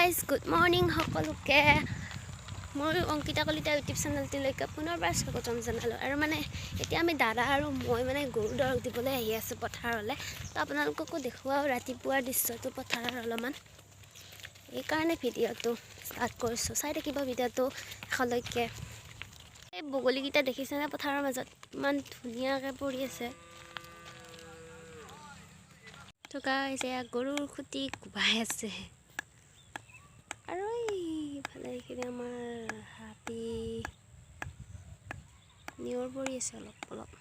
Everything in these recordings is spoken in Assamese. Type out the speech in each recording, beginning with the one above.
guys, good morning সকলোকে মোৰ অংকিতা কলিতা ইউটিউব চেনেলটিলৈকে পুনৰবাৰ স্বাগতম জনালোঁ আৰু মানে এতিয়া আমি দাদা আৰু মই মানে গৰু দৰক দিবলৈ আহি আছোঁ পথাৰলৈ তো আপোনালোককো দেখুৱাও ৰাতিপুৱাৰ দৃশ্যটো পথাৰৰ অলপমান এইকাৰণে ভিডিঅ'টো ষ্টাৰ্ট কৰিছোঁ চাই থাকিব ভিডিঅ'টো শেষলৈকে এই বগলীকেইটা দেখিছেনে পথাৰৰ মাজত ইমান ধুনীয়াকৈ পৰি আছে তো গাইছ এয়া গৰুৰ খুঁটি কোবাই আছে আৰু এইফালে এইখিনি আমাৰ হাতী নিয়ৰ পৰি আছে অলপ অলপ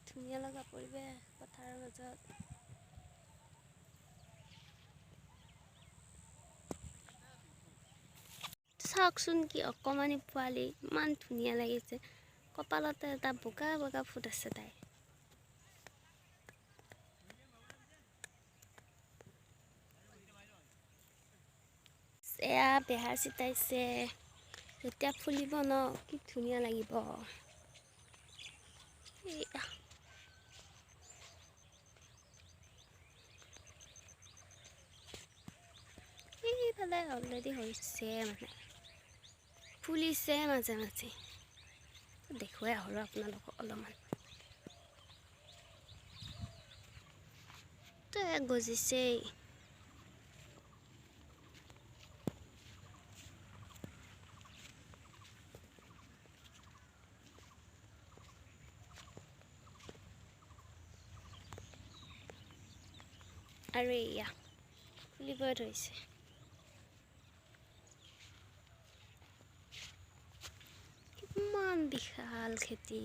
ধুনীয়া লগা পৰিৱেশ পথাৰৰ মাজত চাওকচোন কি অকমানি পোৱালি ইমান ধুনীয়া লাগিছে কপালতে এটা বগা বগা ফুট আছে তাই এয়া বেহাৰ চিতাইছে যেতিয়া ফুলিব ন কি ধুনীয়া লাগিব এইফালে অলৰেডি হৈছে মানে ফুলিছে মাজে মাজে দেখুৱাই আহোঁ আপোনালোকক অলপমান তো গজিছেই আৰু এয়া ফুলিবই ধৰিছে ইমান বিশাল খেতি